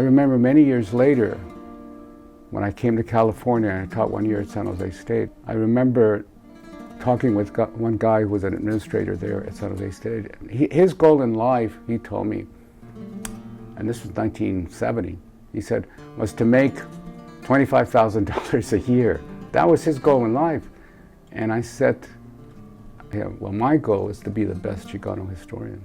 remember many years later, when I came to California, and I taught 1 year at San Jose State, I remember talking with one guy who was an administrator there at San Jose State. His goal in life, he told me, and this was 1970, he said, was to make $25,000 a year. That was his goal in life. And I said, yeah, well, my goal is to be the best Chicano historian.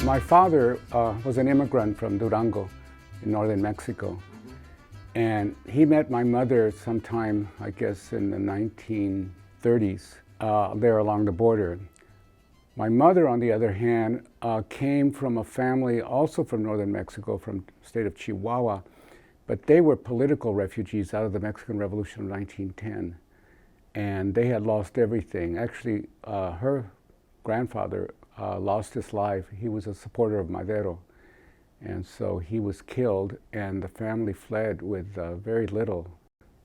My father was an immigrant from Durango in northern Mexico. And he met my mother sometime, I guess, in the 1930s, there along the border. My mother, on the other hand, came from a family also from northern Mexico, from the state of Chihuahua, but they were political refugees out of the Mexican Revolution of 1910. And they had lost everything. Actually, her grandfather lost his life. He was a supporter of Madero. And so he was killed, and the family fled with very little.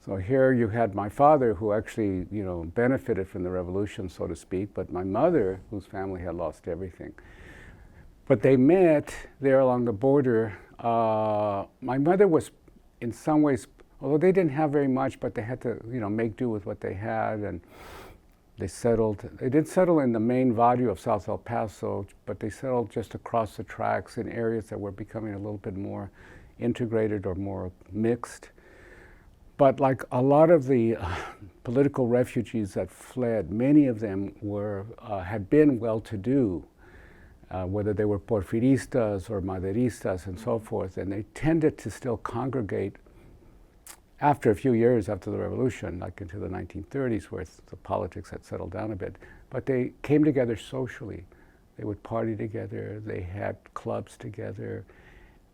So here you had my father, who actually, benefited from the revolution, so to speak, but my mother, whose family had lost everything. But they met there along the border. My mother was, in some ways, although they didn't have very much, but they had to, make do with what they had, and they settled. They did settle in the main barrio of South El Paso, but they settled just across the tracks in areas that were becoming a little bit more integrated or more mixed. But like a lot of the political refugees that fled, many of them had been well-to-do, whether they were Porfiristas or Maderistas and so forth, and they tended to still congregate after a few years after the revolution, like into the 1930s, where the politics had settled down a bit. But they came together socially. They would party together, they had clubs together,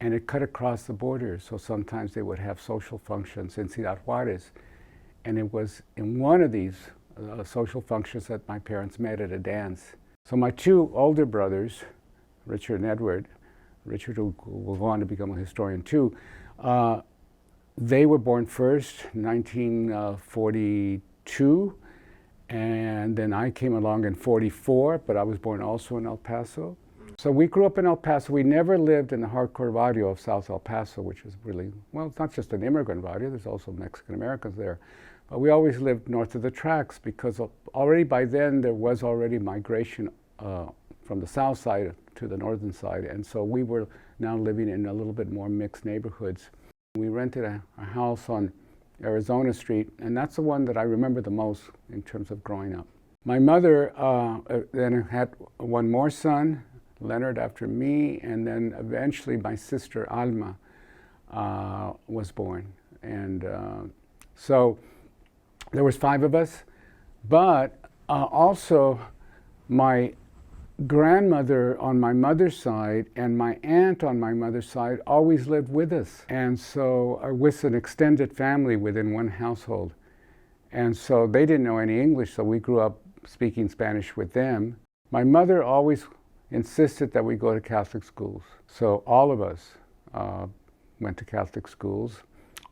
and it cut across the borders. So sometimes they would have social functions in Ciudad Juarez. And it was in one of these social functions that my parents met at a dance. So my two older brothers, Richard and Edward, Richard who will go on to become a historian too, they were born first, 1942, and then I came along in 44, but I was born also in El Paso. So we grew up in El Paso. We never lived in the hardcore barrio of South El Paso, which is really, well, it's not just an immigrant barrio, there's also Mexican Americans there. But we always lived north of the tracks because already by then there was already migration from the south side to the northern side, and so we were now living in a little bit more mixed neighborhoods. We rented a house on Arizona Street, and that's the one that I remember the most in terms of growing up. My mother then had one more son, Leonard, after me, and then eventually my sister Alma was born. And So there was 5 of us, but also my grandmother on my mother's side and my aunt on my mother's side always lived with us. And so with an extended family within one household. And so they didn't know any English, so we grew up speaking Spanish with them. My mother always insisted that we go to Catholic schools. So all of us went to Catholic schools.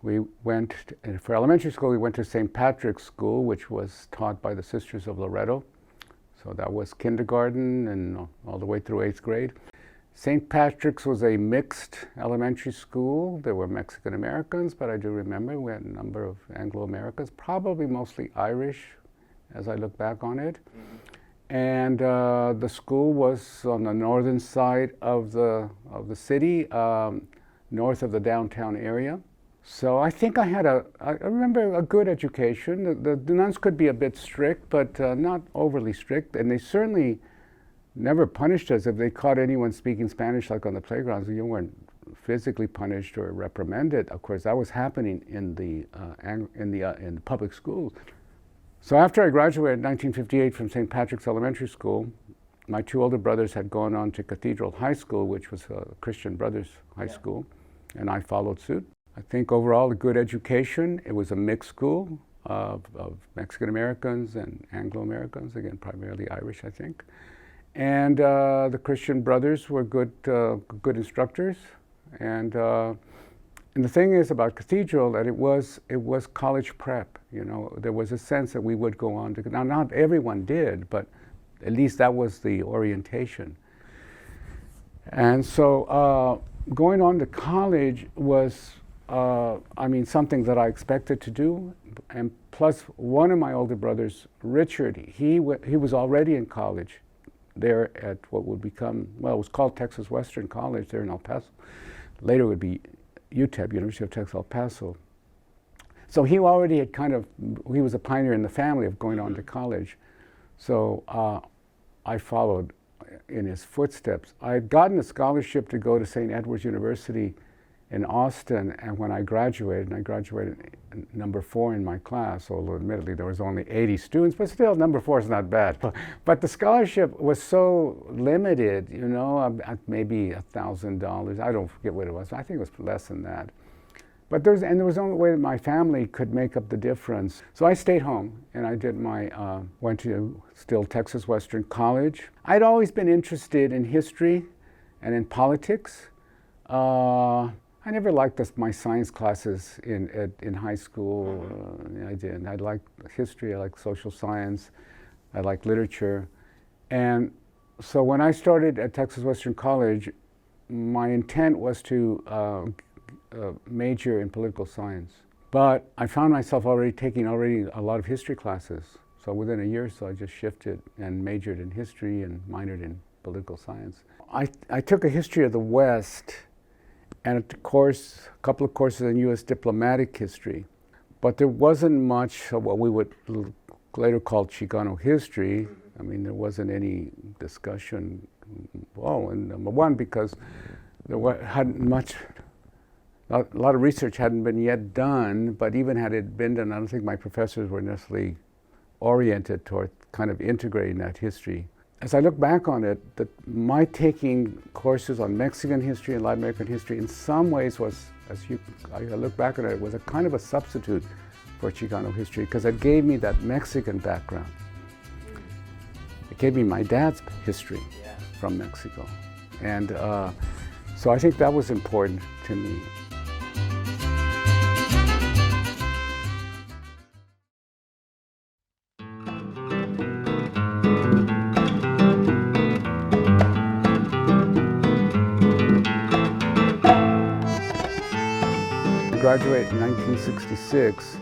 We went, for elementary school, we went to St. Patrick's School, which was taught by the Sisters of Loretto. So that was kindergarten and all the way through 8th grade. St. Patrick's was a mixed elementary school. There were Mexican Americans, but I do remember we had a number of Anglo-Americans, probably mostly Irish, as I look back on it. And the school was on the northern side of the city, north of the downtown area. So I think I had I remember a good education. The nuns could be a bit strict, but not overly strict. And they certainly never punished us if they caught anyone speaking Spanish, like on the playgrounds. You weren't physically punished or reprimanded. Of course, that was happening in the public schools. So after I graduated in 1958 from St. Patrick's Elementary School, my 2 older brothers had gone on to Cathedral High School, which was a Christian Brothers High School, and I followed suit. I think overall a good education. It was a mixed school of Mexican Americans and Anglo Americans, again primarily Irish, I think. And the Christian Brothers were good instructors. And the thing is about Cathedral that it was college prep. You know, there was a sense that we would go on to. Now, not everyone did, but at least that was the orientation. And so going on to college was. I mean, something that I expected to do, and plus one of my older brothers, Richard, he was already in college there at what would become, well, it was called Texas Western College there in El Paso. Later it would be UTEP, University of Texas El Paso. So he already had he was a pioneer in the family of going on to college. So I followed in his footsteps. I had gotten a scholarship to go to St. Edward's University in Austin, and when I graduated, and I graduated number 4 in my class, although admittedly there was only 80 students, but still number 4 is not bad. But the scholarship was so limited, you know, maybe $1,000. I don't forget what it was. I think it was less than that. But there was only way that my family could make up the difference. So I stayed home, and I did went to still Texas Western College. I'd always been interested in history and in politics. I never liked my science classes in high school. I didn't. I liked history, I liked social science, I liked literature. And so when I started at Texas Western College, my intent was to major in political science. But I found myself taking a lot of history classes. So within a year or so, I just shifted and majored in history and minored in political science. I took a history of the West and a couple of courses in U.S. diplomatic history. But there wasn't much of what we would later call Chicano history. I mean, there wasn't any discussion. Well, and number one, because hadn't much, a lot of research hadn't been yet done, but even had it been done, I don't think my professors were necessarily oriented toward kind of integrating that history. As I look back on it, my taking courses on Mexican history and Latin American history in some ways was, I look back on it, was a kind of a substitute for Chicano history because it gave me that Mexican background. It gave me my dad's history from Mexico. And so I think that was important to me. I graduated in 1966,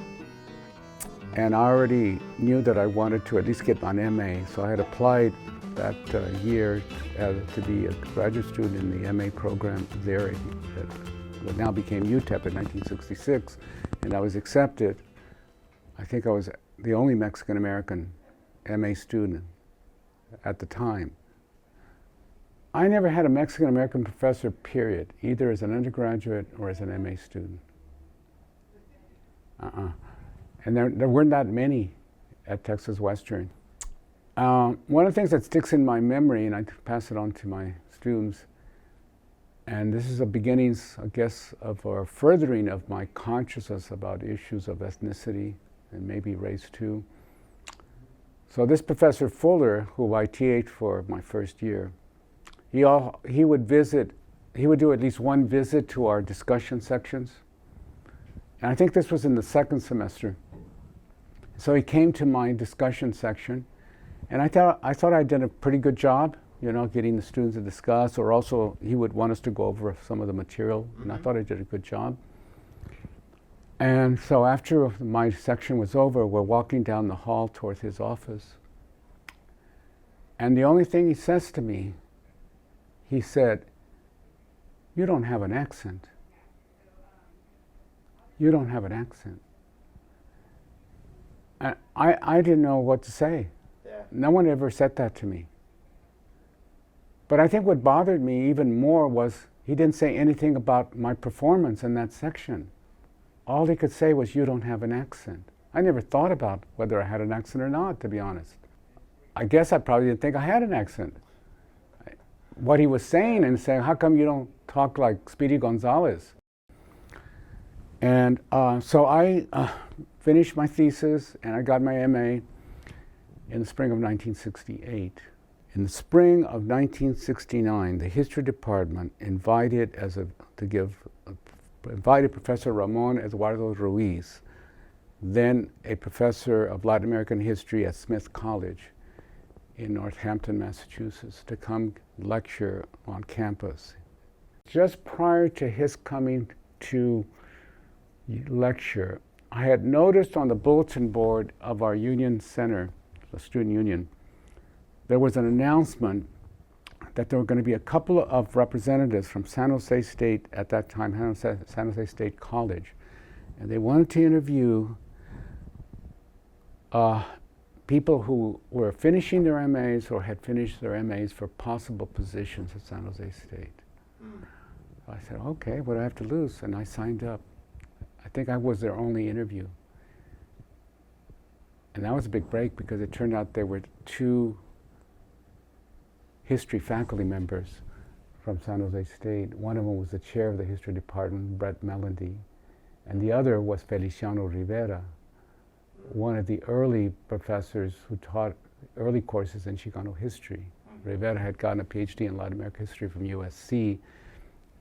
and I already knew that I wanted to at least get an MA, so I had applied that year to be a graduate student in the MA program there at what now became UTEP in 1966, and I was accepted. I think I was the only Mexican-American MA student at the time. I never had a Mexican-American professor, period, either as an undergraduate or as an MA student. And there weren't that many at Texas Western. One of the things that sticks in my memory, and I pass it on to my students, and this is the beginnings, I guess, of or furthering of my consciousness about issues of ethnicity and maybe race too. So this Professor Fuller, who I TA'd for my first year, he would do at least one visit to our discussion sections. And I think this was in the second semester. So he came to my discussion section, and I thought I did a pretty good job, getting the students to discuss, or also he would want us to go over some of the material, and I thought I did a good job. And so after my section was over, we're walking down the hall towards his office. And the only thing he says to me, he said, "You don't have an accent. You don't have an accent." And I didn't know what to say. Yeah. No one ever said that to me. But I think what bothered me even more was he didn't say anything about my performance in that section. All he could say was, "You don't have an accent." I never thought about whether I had an accent or not, to be honest. I guess I probably didn't think I had an accent. What he was saying and saying, "How come you don't talk like Speedy Gonzalez?" And so I finished my thesis and I got my MA in the spring of 1968. In the spring of 1969, the history department invited Professor Ramon Eduardo Ruiz, then a professor of Latin American history at Smith College in Northampton, Massachusetts, to come lecture on campus. Just prior to his coming to lecture, I had noticed on the bulletin board of our union center, the student union, there was an announcement that there were going to be a couple of representatives from San Jose State, at that time, San Jose State College, and they wanted to interview people who were finishing their MAs or had finished their MAs for possible positions at San Jose State. I said, "Okay, what do I have to lose?" And I signed up. I think I was their only interview. And that was a big break because it turned out there were two history faculty members from San Jose State. One of them was the chair of the history department, Brett Melody, and the other was Feliciano Rivera, one of the early professors who taught early courses in Chicano history. Rivera had gotten a PhD in Latin American history from USC,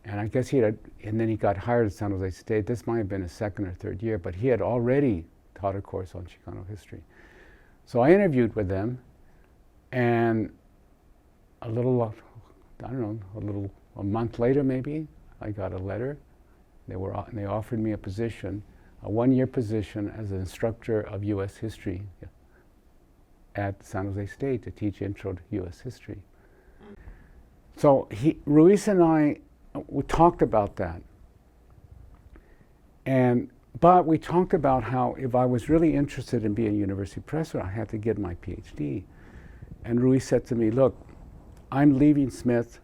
and I guess and then he got hired at San Jose State. This might have been his second or third year, but he had already taught a course on Chicano history. So I interviewed with them, and a month later maybe, I got a letter. They offered me a position, a one-year position as an instructor of U.S. history at San Jose State to teach intro to U.S. history. So Ruiz and I, we talked about that. But we talked about how if I was really interested in being a university professor, I had to get my PhD. And Ruiz said to me, "Look, I'm leaving Smith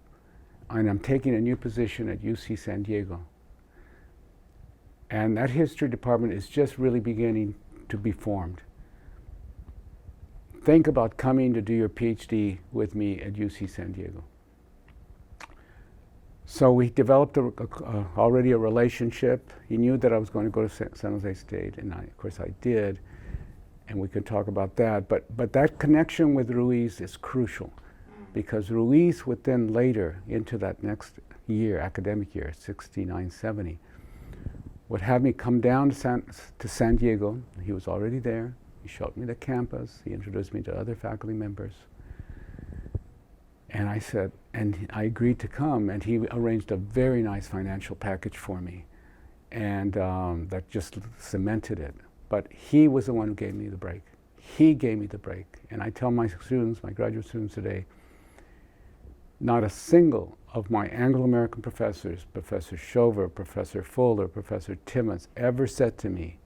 and I'm taking a new position at UC San Diego. And that history department is just really beginning to be formed. Think about coming to do your PhD with me at UC San Diego." So we developed already a relationship. He knew that I was going to go to San Jose State, and of course I did, and we could talk about that. But that connection with Ruiz is crucial, because Ruiz would then later, into that next year, academic year, 69, 70, would have me come down to San Diego. He was already there. He showed me the campus. He introduced me to other faculty members. And I said, and I agreed to come, and he arranged a very nice financial package for me, and that just cemented it. But he was the one who gave me the break. He gave me the break. And I tell my students, my graduate students today, not a single of my Anglo-American professors, Professor Shover, Professor Fuller, Professor Timmons, ever said to me,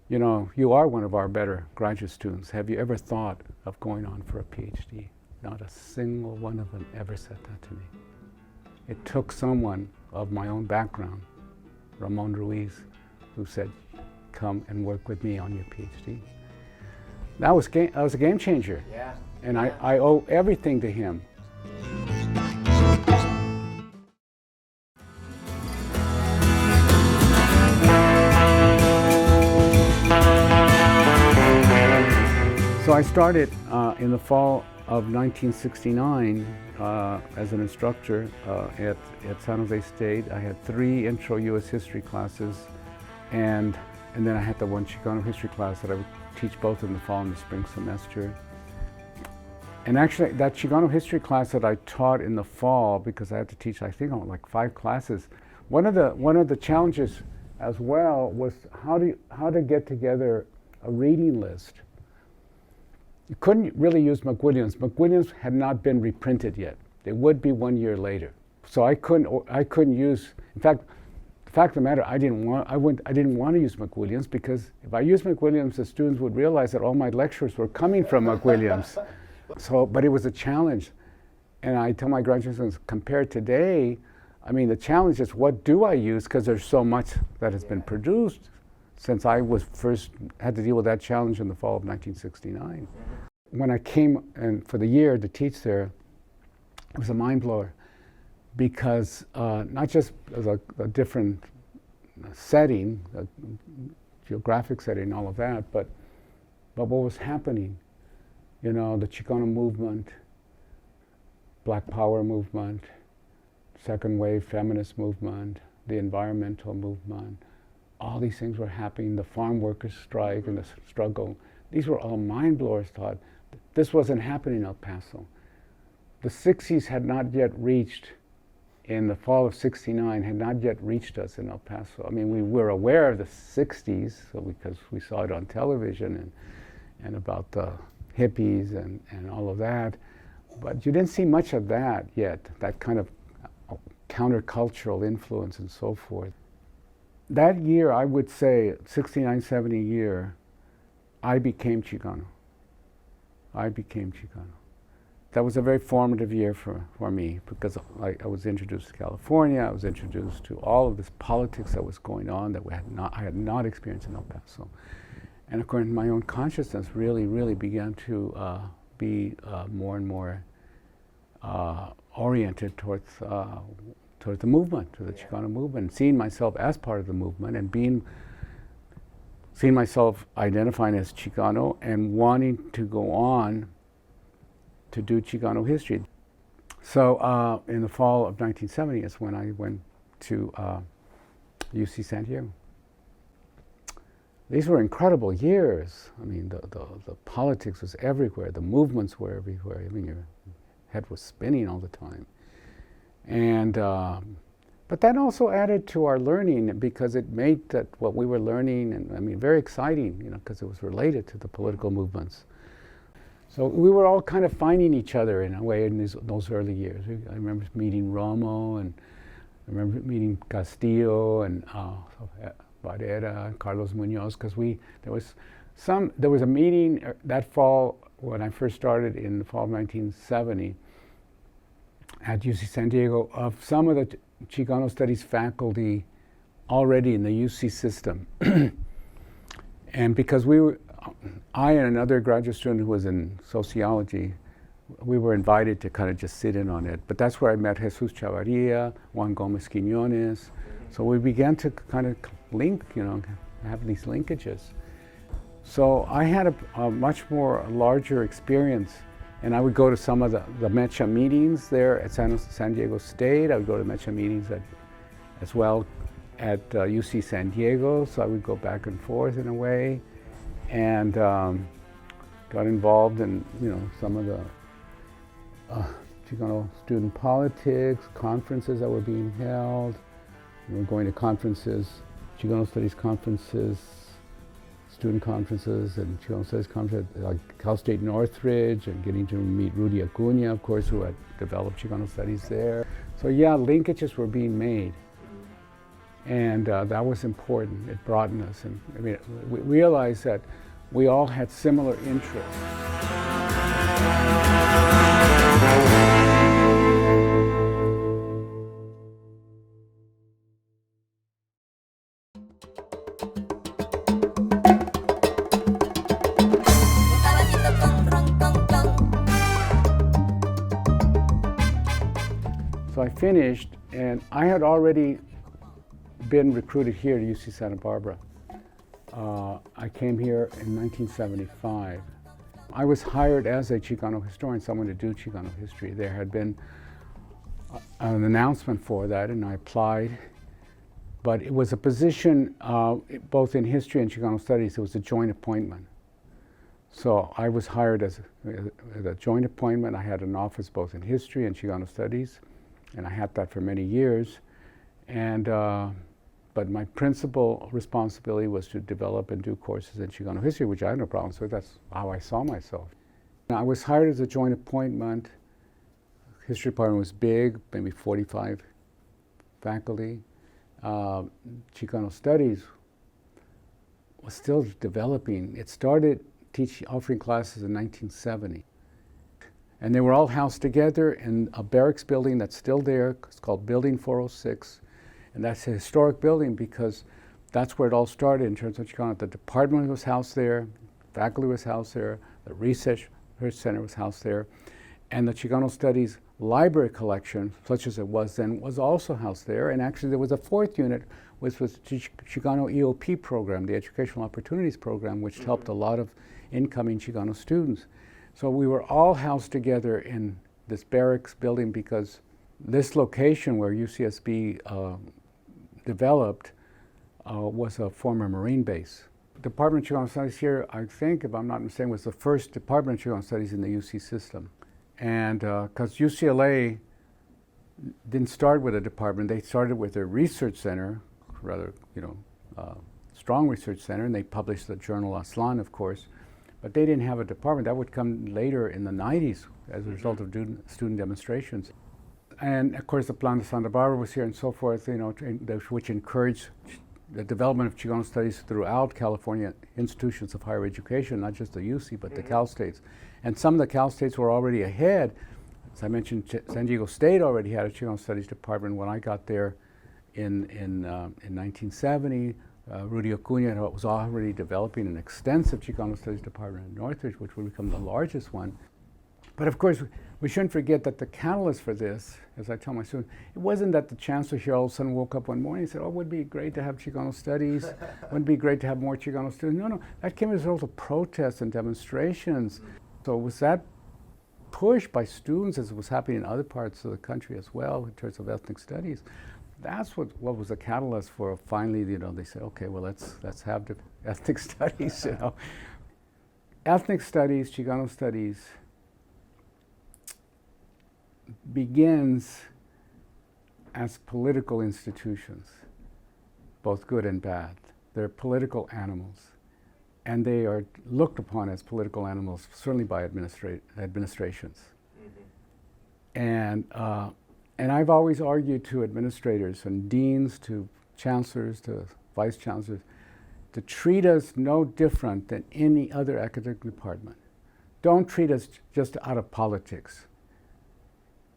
"You know, you are one of our better graduate students. Have you ever thought of going on for a PhD?" Not a single one of them ever said that to me. It took someone of my own background, Ramon Ruiz, who said, come and work with me on your PhD. That was a game changer. Yeah. And I owe everything to him. So I started in the fall of 1969 as an instructor at San Jose State. I had 3 intro U.S. history classes, and then I had the one Chicano history class that I would teach both in the fall and the spring semester. And actually, that Chicano history class that I taught in the fall, because I had to teach, I think, like 5 classes. One of the challenges as well was how to get together a reading list. You couldn't really use McWilliams. McWilliams had not been reprinted yet. It would be 1 year later. So I couldn't use. In fact, the fact of the matter, I didn't want to use McWilliams, because if I used McWilliams, the students would realize that all my lectures were coming from McWilliams. So, but it was a challenge, and I tell my graduate students, compared today, I mean, the challenge is what do I use, because there's so much that has been produced since I had to deal with that challenge in the fall of 1969. When I came for the year to teach there, it was a mind blower, because not just as a different setting, a geographic setting, all of that, but what was happening. You know, the Chicano movement, Black Power movement, second wave feminist movement, the environmental movement, all these things were happening, the farm workers' strike and the struggle. These were all mind blowers, Todd. This wasn't happening in El Paso. The 60s had not yet reached, in the fall of 69, had not yet reached us in El Paso. I mean, we were aware of the 60s, because we saw it on television and about the hippies and all of that, but you didn't see much of that yet, that kind of countercultural influence and so forth. That year, I would say, 69, 70 year, I became Chicano. That was a very formative year for me, because I was introduced to California, I was introduced to all of this politics that was going on that I had not experienced in El Paso. And of course, my own consciousness really began to be more and more oriented towards the movement, to the Chicano movement, seeing myself as part of the movement, and seeing myself identifying as Chicano and wanting to go on to do Chicano history. So in the fall of 1970 is when I went to UC San Diego. These were incredible years. I mean, the politics was everywhere, the movements were everywhere. I mean, your head was spinning all the time. And but that also added to our learning, because it made that what we were learning, and I mean, very exciting, you know, because it was related to the political movements. So we were all kind of finding each other in a way in those early years. I remember meeting Romo, and I remember meeting Castillo and Barrera, Carlos Munoz, because there was a meeting that fall when I first started in the fall of 1970 at UC San Diego of some of the Chicano Studies faculty already in the UC system. And because I and another graduate student who was in sociology, we were invited to kind of just sit in on it. But that's where I met Jesus Chavarria, Juan Gomez Quiñones. So we began to kind of link, you know, have these linkages. So I had a much more larger experience, and I would go to some of the Mecha meetings there at San Diego State. I would go to Mecha meetings as well at UC San Diego, so I would go back and forth in a way, and got involved in, you know, some of the Chicano student politics, conferences that were being held. We were going to conferences, Chicano Studies conferences, student conferences, and Chicano Studies conferences like Cal State Northridge, and getting to meet Rudy Acuna, of course, who had developed Chicano Studies there. So yeah, linkages were being made. And that was important. It broadened us. And I mean, we realized that we all had similar interests. I finished, and I had already been recruited here to UC Santa Barbara. I came here in 1975. I was hired as a Chicano historian, someone to do Chicano history. There had been an announcement for that, and I applied. But it was a position, both in history and Chicano studies, it was a joint appointment. So I was hired as a joint appointment. I had an office both in history and Chicano studies, and I had that for many years. And, but my principal responsibility was to develop and do courses in Chicano history, which I had no problems with. That's how I saw myself. Now, I was hired as a joint appointment. History department was big, maybe 45 faculty. Chicano studies was still developing. It started offering classes in 1970. And they were all housed together in a barracks building that's still there. It's called Building 406. And that's a historic building because that's where it all started in terms of Chicano. The department was housed there, faculty was housed there, the research center was housed there, and the Chicano Studies library collection, such as it was then, was also housed there. And actually there was a fourth unit, which was the Chicano EOP program, the Educational Opportunities Program, which helped a lot of incoming Chicano students. So we were all housed together in this barracks building because this location where UCSB developed was a former Marine base. Department of Chicano Studies here, I think, if I'm not mistaken, was the first Department of Chicano Studies in the UC system. And because UCLA didn't start with a department, they started with a research center, rather, strong research center, and they published the journal Aslan, of course. But they didn't have a department. That would come later in the 90s as a result of student demonstrations. And of course, the Plan de Santa Barbara was here and so forth, which encouraged the development of Chicano studies throughout California institutions of higher education, not just the UC, but the Cal States. And some of the Cal States were already ahead. As I mentioned, San Diego State already had a Chicano studies department when I got there in 1970. Rudy Acuña was already developing an extensive Chicano studies department in Northridge, which would become the largest one. But of course, we shouldn't forget that the catalyst for this, as I tell my students, it wasn't that the chancellor here all of a sudden woke up one morning and said, oh, it would be great to have Chicano studies, wouldn't it be great to have more Chicano students. No, that came as a result of protests and demonstrations. So it was that push by students, as it was happening in other parts of the country as well in terms of ethnic studies. That's what was the catalyst for finally, they said, okay, well, let's have the ethnic studies, Ethnic studies, Chicano studies, begins as political institutions, both good and bad. They're political animals, and they are looked upon as political animals, certainly by administrations. And I've always argued to administrators and deans, to chancellors, to vice chancellors, to treat us no different than any other academic department. Don't treat us just out of politics,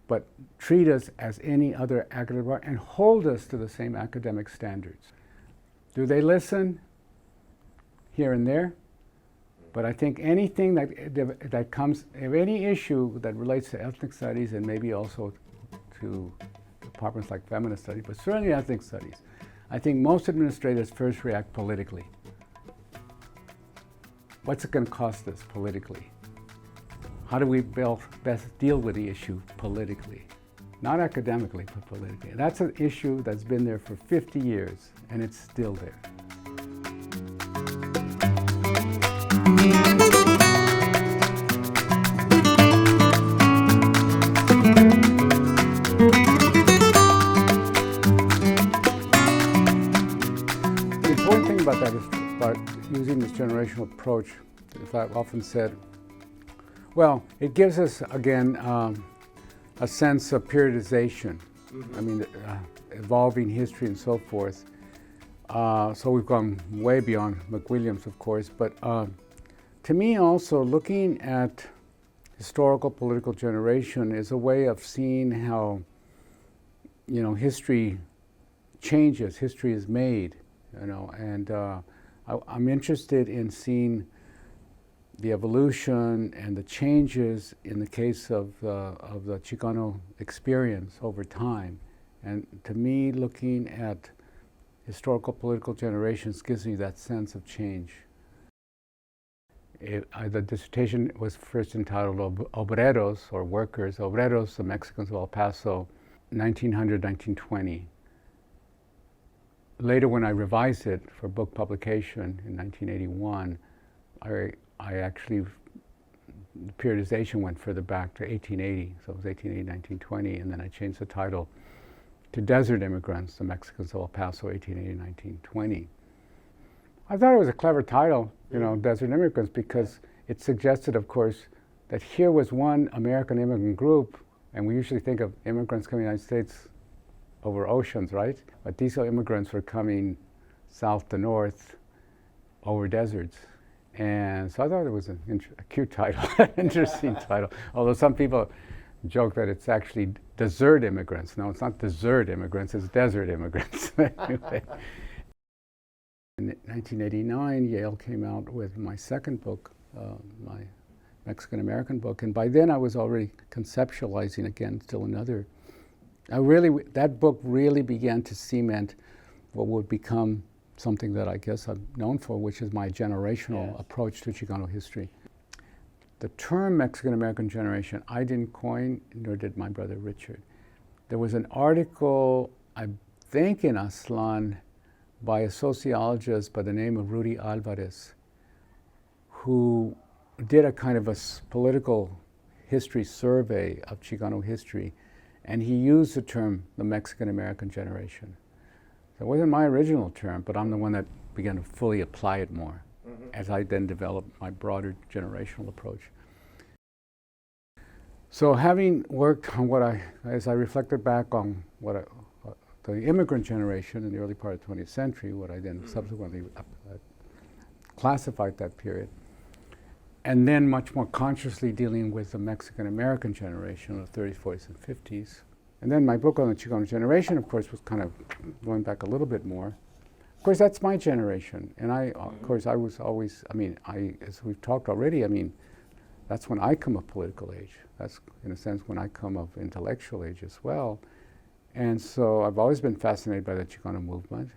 but treat us as any other academic department and hold us to the same academic standards. Do they listen? Here and there? But I think anything that comes, if any issue that relates to ethnic studies and maybe also to departments like feminist studies, but certainly ethnic studies, I think most administrators first react politically. What's it going to cost us politically? How do we best deal with the issue politically? Not academically, but politically. That's an issue that's been there for 50 years, and it's still there. The important thing about that is about using this generational approach, as I've often said, well, it gives us, again, a sense of periodization. I mean, evolving history and so forth. So we've gone way beyond McWilliams, of course, but to me also looking at historical political generation is a way of seeing how, history changes, history is made, and I'm interested in seeing the evolution and the changes in the case of the Chicano experience over time. And to me, looking at historical political generations gives me that sense of change. The dissertation was first entitled Obreros, or Workers, Obreros, the Mexicans of El Paso, 1900-1920. Later, when I revised it for book publication in 1981, I actually, the periodization went further back to 1880, so it was 1880, 1920, and then I changed the title to Desert Immigrants, the Mexicans of El Paso, 1880-1920. I thought it was a clever title, you know, Desert Immigrants, because it suggested, of course, that here was one American immigrant group, and we usually think of immigrants coming to the United States over oceans, right? But these immigrants were coming south to north over deserts. And so I thought it was a cute title, interesting title. Although some people joke that it's actually desert immigrants. No, it's not desert immigrants, it's desert immigrants. Anyway. In 1989, Yale came out with my second book, my Mexican-American book, and by then I was already conceptualizing again still another. That book really began to cement what would become something that I guess I'm known for, which is my generational approach to Chicano history. The term Mexican-American generation, I didn't coin, nor did my brother Richard. There was an article, I think in Aslan, by a sociologist by the name of Rudy Alvarez, who did a kind of a political history survey of Chicano history, and he used the term the Mexican-American generation. So it wasn't my original term, but I'm the one that began to fully apply it more as I then developed my broader generational approach. So having worked on as I reflected back on the immigrant generation in the early part of the 20th century, what I then subsequently classified that period, and then much more consciously dealing with the Mexican-American generation of the 30s, 40s, and 50s. And then my book on the Chicano generation, of course, was kind of going back a little bit more. Of course, that's my generation. And of course, I was always, as we've talked already, that's when I come of political age. That's, in a sense, when I come of intellectual age as well. And so I've always been fascinated by the Chicano movement.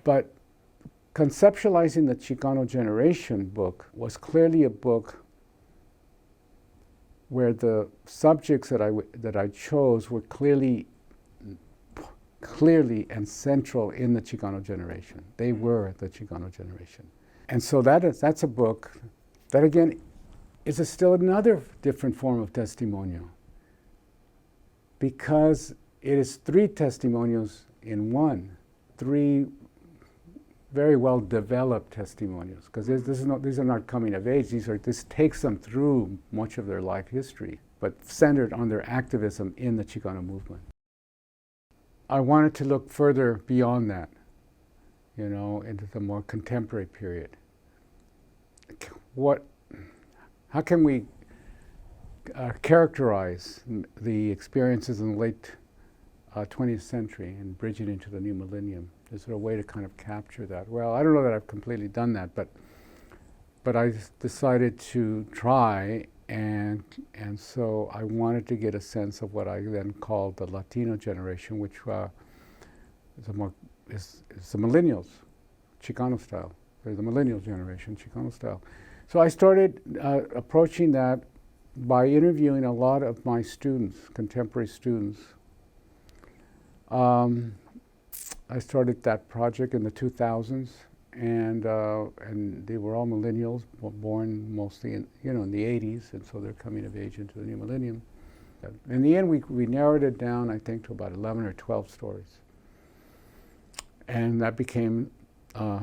But conceptualizing the Chicano generation book was clearly a book where the subjects that I chose were clearly and central in the Chicano generation. They were the Chicano generation. And so that's a book that, again, is still another different form of testimonial, because it is three testimonials in one, three very well developed testimonials, because these are not coming of age. This takes them through much of their life history, but centered on their activism in the Chicano movement. I wanted to look further beyond that, into the more contemporary period. How can we characterize the experiences in the late 20th century and bridge it into the new millennium? Is there a way to kind of capture that? Well, I don't know that I've completely done that, but I decided to try, and so I wanted to get a sense of what I then called the Latino generation, which is the millennials, Chicano style. They're the millennial generation, Chicano style. So I started approaching that by interviewing a lot of my students, contemporary students. I started that project in the 2000s, and they were all millennials, born mostly in the 80s, and so they're coming of age into the new millennium. In the end, we narrowed it down, I think, to about 11 or 12 stories. And that became the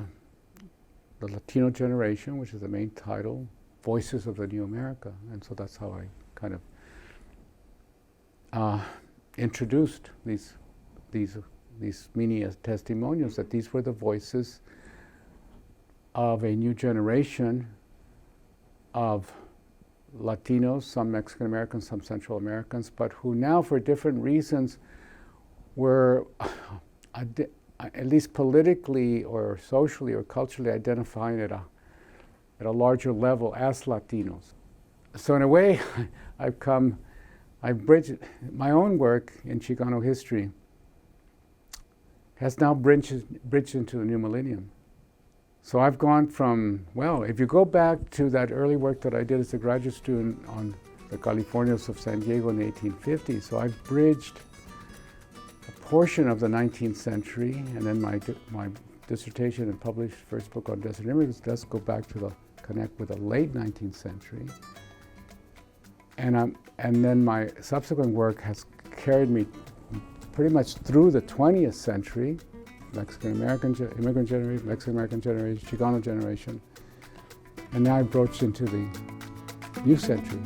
Latino generation, which is the main title, Voices of the New America. And so that's how I kind of introduced these mini testimonials, that these were the voices of a new generation of Latinos, some Mexican Americans, some Central Americans, but who now, for different reasons, were at least politically or socially or culturally identifying at at a larger level as Latinos. So in a way, I've bridged my own work in Chicano history has now bridged into the new millennium. So I've gone from, well, if you go back to that early work that I did as a graduate student on the Californios of San Diego in the 1850s, so I've bridged a portion of the 19th century, and then my dissertation and published first book on desert immigrants does go back to connect with the late 19th century. And then my subsequent work has carried me pretty much through the 20th century, Mexican-American immigrant generation, Mexican-American generation, Chicano generation, and now I broached into the new century.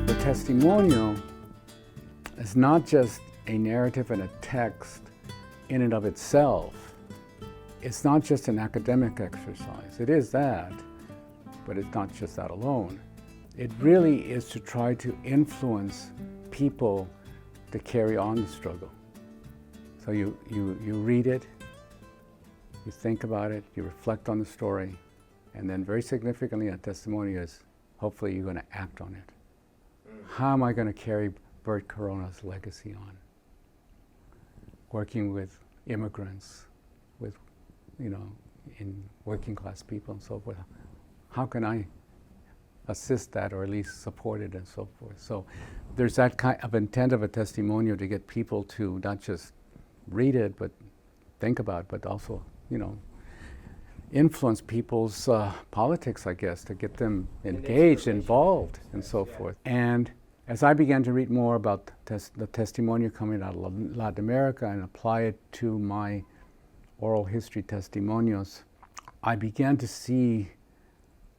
The testimonial is not just a narrative and a text in and of itself. It's not just an academic exercise. It is that, but it's not just that alone. It really is to try to influence people to carry on the struggle. So you read it, you think about it, you reflect on the story, and then very significantly a testimony is hopefully you're going to act on it. How am I going to carry Bert Corona's legacy on? Working with immigrants, with, in working class people and so forth. How can I assist that or at least support it and so forth? So there's that kind of intent of a testimonial to get people to not just read it, but think about it, but also, influence people's politics, I guess, to get them engaged, involved, and so forth. And as I began to read more about the testimonial coming out of Latin America and apply it to my oral history testimonials, I began to see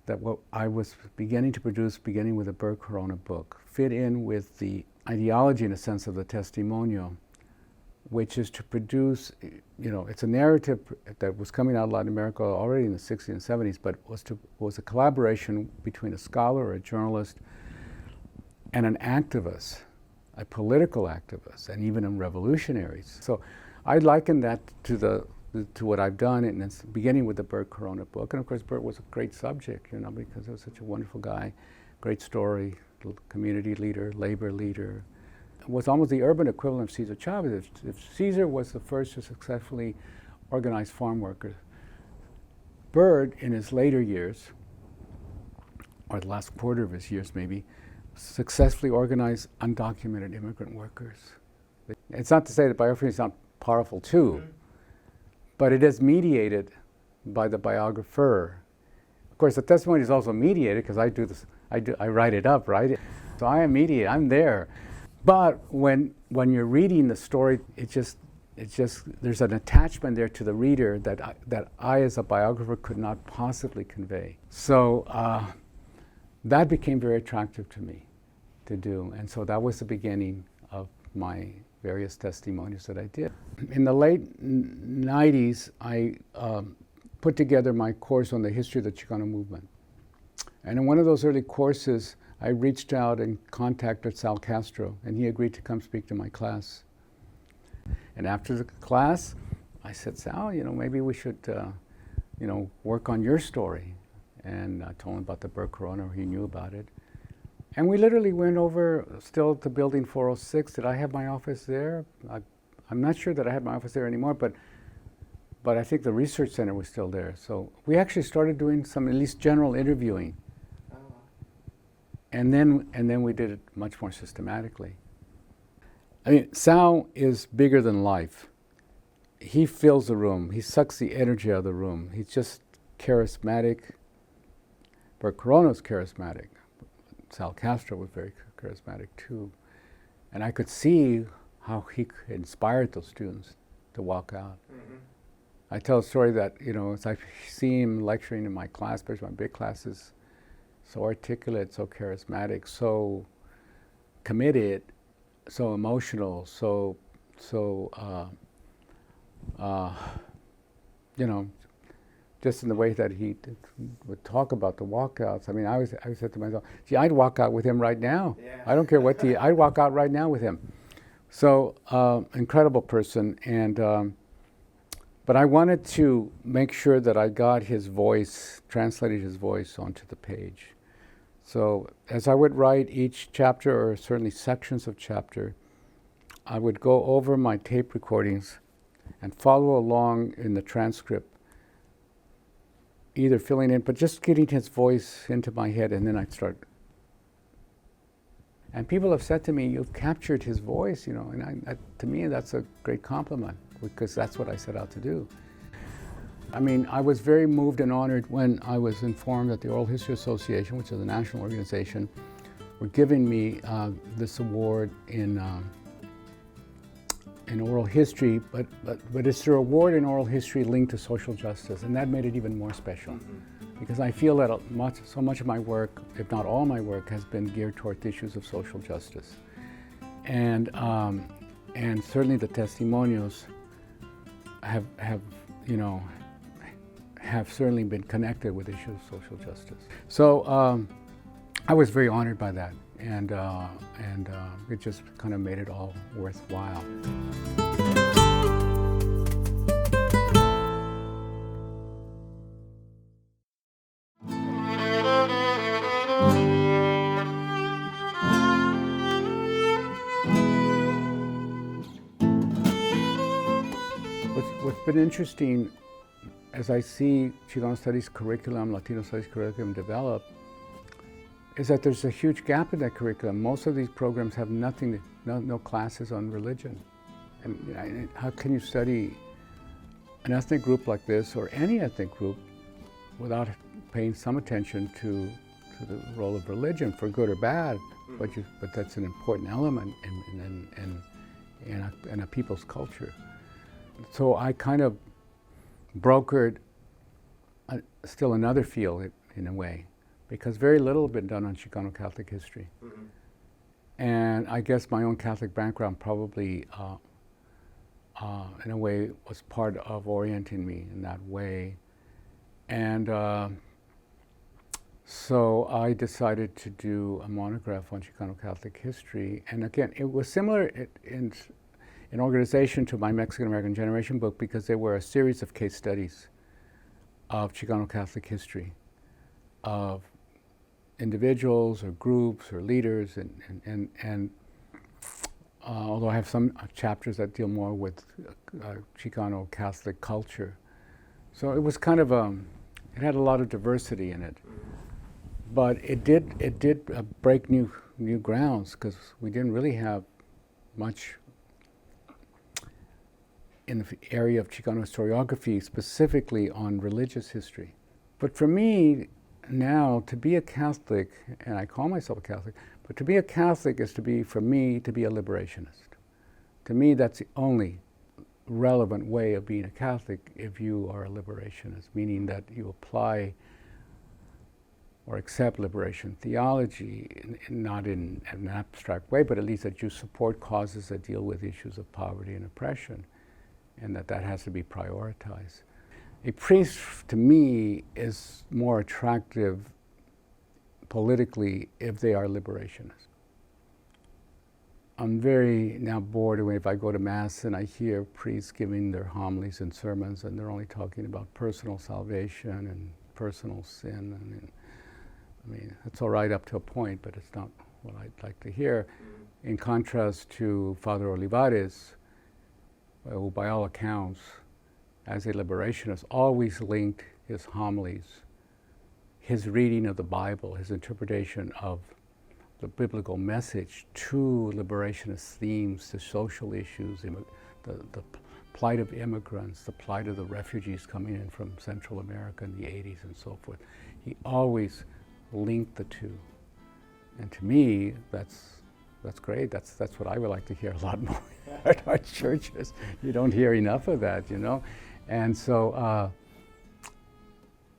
that what I was beginning to produce, beginning with the Bert Corona book, fit in with the ideology, in a sense, of the testimonial, which is to produce, it's a narrative that was coming out of Latin America already in the 60s and 70s, but was a collaboration between a scholar or a journalist and an activist, a political activist, and even in revolutionaries. So I liken that to what I've done, and it's beginning with the Bert Corona book. And of course, Bert was a great subject, because he was such a wonderful guy, great story, community leader, labor leader. It was almost the urban equivalent of Cesar Chavez. If Cesar was the first to successfully organize farm workers, Bert, in his later years, or the last quarter of his years maybe, successfully organized undocumented immigrant workers. It's not to say that biography is not powerful too, but it is mediated by the biographer. Of course, the testimony is also mediated because I do this. I write it up, right? So I am mediated. I'm there. But when you're reading the story, it just there's an attachment there to the reader that I as a biographer could not possibly convey. So that became very attractive to me to do, and so that was the beginning of my various testimonials that I did. In the late 90s, I put together my course on the history of the Chicano movement. And in one of those early courses, I reached out and contacted Sal Castro, and he agreed to come speak to my class. And after the class, I said, Sal, maybe we should, work on your story. And I told him about the Bert Corona, he knew about it. And we literally went over still to building 406. Did I have my office there? I'm not sure that I had my office there anymore, but I think the research center was still there. So we actually started doing some at least general interviewing. Oh. And then we did it much more systematically. I mean, Sal is bigger than life. He fills the room. He sucks the energy out of the room. He's just charismatic. Bert Corona's charismatic. Sal Castro was very charismatic too. And I could see how he inspired those students to walk out. Mm-hmm. I tell a story that, as I see him lecturing in my class, especially my big classes, so articulate, so charismatic, so committed, so emotional, just in the way that he would talk about the walkouts. I mean, I said to myself, gee, I'd walk out with him right now. Yeah. I don't care what I'd walk out right now with him. So, incredible person. And but I wanted to make sure that I got his voice, translated his voice onto the page. So as I would write each chapter, or certainly sections of chapter, I would go over my tape recordings and follow along in the transcript, either filling in, but just getting his voice into my head, and then I'd start. And people have said to me, you've captured his voice, you know, and to me that's a great compliment, because that's what I set out to do. I mean, I was very moved and honored when I was informed that the Oral History Association, which is a national organization, were giving me this award in oral history, but it's their award in oral history linked to social justice, and that made it even more special. Because I feel that so much of my work, if not all my work, has been geared toward issues of social justice. And certainly the testimonials have certainly been connected with issues of social justice. So I was very honored by that, and it just kind of made it all worthwhile. What's been interesting as I see Chicano Studies curriculum, Latino Studies curriculum develop, is that there's a huge gap in that curriculum. Most of these programs have no classes on religion. And how can you study an ethnic group like this, or any ethnic group, without paying some attention to the role of religion, for good or bad? But that's an important element in a people's culture. So I kind of brokered still another field in a way, because very little had been done on Chicano Catholic history. And I guess my own Catholic background probably, in a way, was part of orienting me in that way. And so I decided to do a monograph on Chicano Catholic history. And again, it was similar in organization to my Mexican-American Generation book, because there were a series of case studies of Chicano Catholic history, of individuals or groups or leaders, and although I have some chapters that deal more with Chicano Catholic culture. So it was kind of it had a lot of diversity in it, but it did break new grounds, because we didn't really have much in the area of Chicano historiography, specifically on religious history. But for me now, to be a Catholic, and I call myself a Catholic, but to be a Catholic is for me to be a liberationist. To me, that's the only relevant way of being a Catholic, if you are a liberationist, meaning that you apply or accept liberation theology, not in an abstract way, but at least that you support causes that deal with issues of poverty and oppression, and that has to be prioritized. A priest, to me, is more attractive politically if they are liberationists. I'm very now bored if I go to Mass and I hear priests giving their homilies and sermons, and they're only talking about personal salvation and personal sin. I mean, it's all right up to a point, but it's not what I'd like to hear. In contrast to Father Olivares, who by all accounts, as a liberationist, always linked his homilies, his reading of the Bible, his interpretation of the biblical message, to liberationist themes, to social issues, the plight of immigrants, the plight of the refugees coming in from Central America in the 80s and so forth. He always linked the two. And to me, that's great. That's what I would like to hear a lot more at our churches. You don't hear enough of that, you know? And so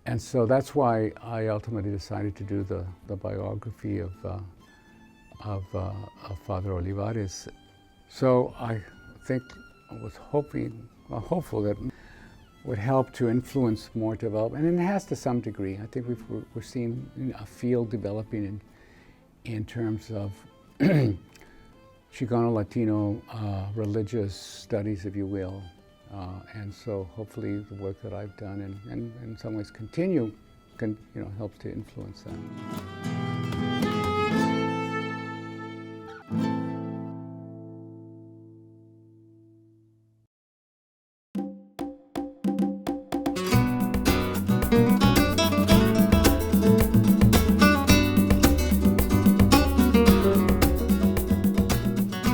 that's why I ultimately decided to do the biography of Father Olivares. So I think I was hopeful that would help to influence more development, and it has to some degree. I think we're seeing a field developing in terms of Chicano Latino religious studies, if you will, and so hopefully the work that I've done and in some ways continue helps to influence that.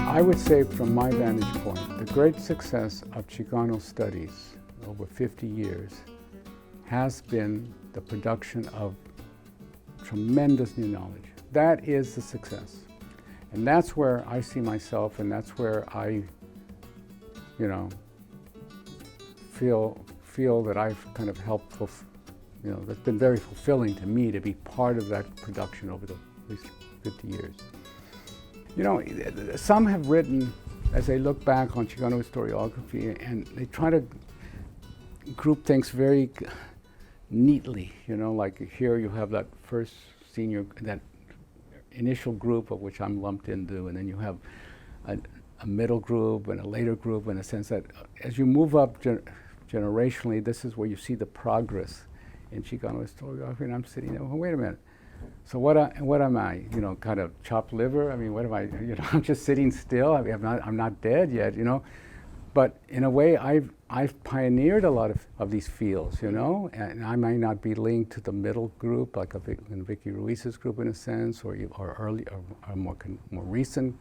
I would say from my vantage point, the great success of Chicano studies over 50 years has been the production of tremendous new knowledge. That is the success. And that's where I see myself, and that's where I, feel that I've kind of helped, that's been very fulfilling to me to be part of that production over the at least 50 years. Some have written, as they look back on Chicano historiography, and they try to group things very neatly, like here you have that first that initial group of which I'm lumped into, and then you have a middle group and a later group, in a sense that as you move up generationally, this is where you see the progress in Chicano historiography, and I'm sitting there, well, wait a minute. So what am I? Kind of chopped liver? I mean, what am I? I'm just sitting still. I mean, I'm not dead yet. But in a way, I've pioneered a lot of these fields. And I might not be linked to the middle group, like in Vicky Ruiz's group, in a sense, or early, or more recent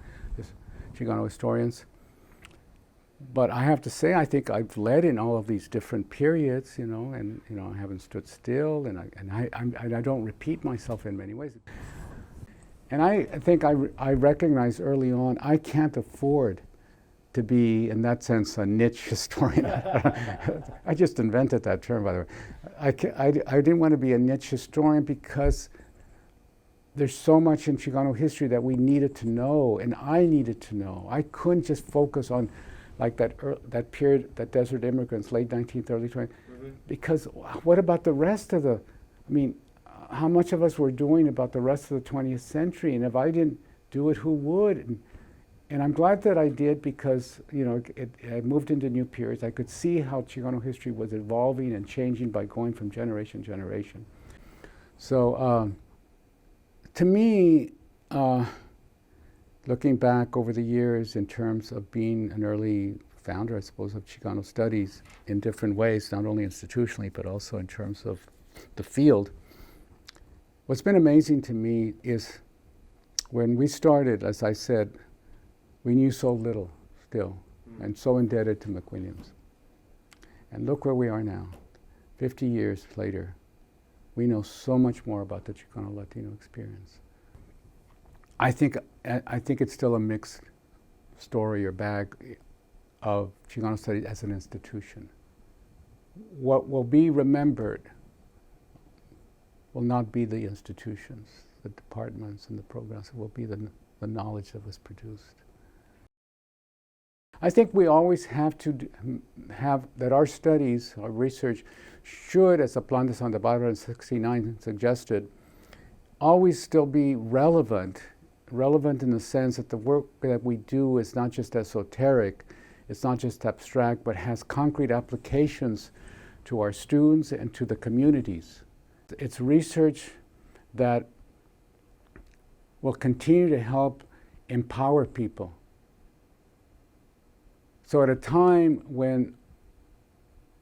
Chicano historians. But I have to say, I think I've led in all of these different periods, and I haven't stood still, and I don't repeat myself in many ways. And I think I recognized early on I can't afford to be, in that sense, a niche historian. I just invented that term, by the way. I didn't want to be a niche historian because there's so much in Chicano history that we needed to know, and I needed to know. I couldn't just focus on like that period, that desert immigrants, late 19th, early 20th, because what about the rest of how much of us were doing about the rest of the 20th century? And if I didn't do it, who would? And I'm glad that I did, because I moved into new periods. I could see how Chicano history was evolving and changing by going from generation to generation. So to me, looking back over the years in terms of being an early founder, I suppose, of Chicano studies in different ways, not only institutionally, but also in terms of the field, what's been amazing to me is when we started, as I said, we knew so little still, and so indebted to McWilliams. And look where we are now, 50 years later. We know so much more about the Chicano Latino experience. I think it's still a mixed story or bag of Chicano studies as an institution. What will be remembered will not be the institutions, the departments and the programs. It will be the knowledge that was produced. I think we always have to have that our studies, our research should, as the Plan de Santa Barbara in '69 suggested, always still be relevant in the sense that the work that we do is not just esoteric, it's not just abstract, but has concrete applications to our students and to the communities. It's research that will continue to help empower people. So at a time when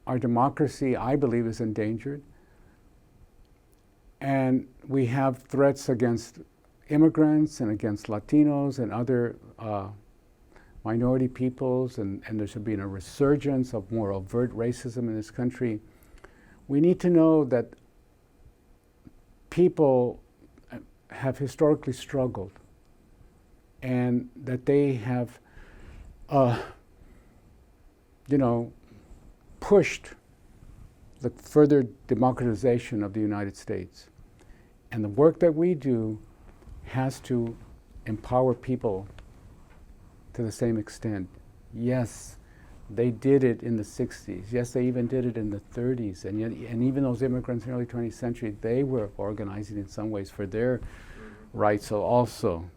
our democracy, I believe, is endangered, and we have threats against immigrants and against Latinos and other minority peoples, and there's been a resurgence of more overt racism in this country, we need to know that people have historically struggled and that they have pushed the further democratization of the United States. And the work that we do has to empower people to the same extent. Yes, they did it in the 60s. Yes, they even did it in the 30s. And yet, and even those immigrants in the early 20th century, they were organizing in some ways for their rights also.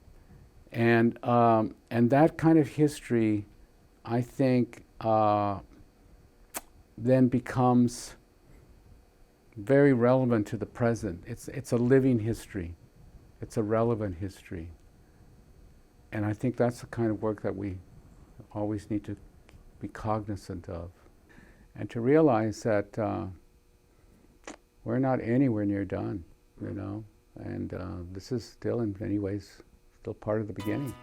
And that kind of history, I think, then becomes very relevant to the present. It's a living history. It's a relevant history. And I think that's the kind of work that we always need to be cognizant of. And to realize that we're not anywhere near done, you know, and this is still in many ways still part of the beginning.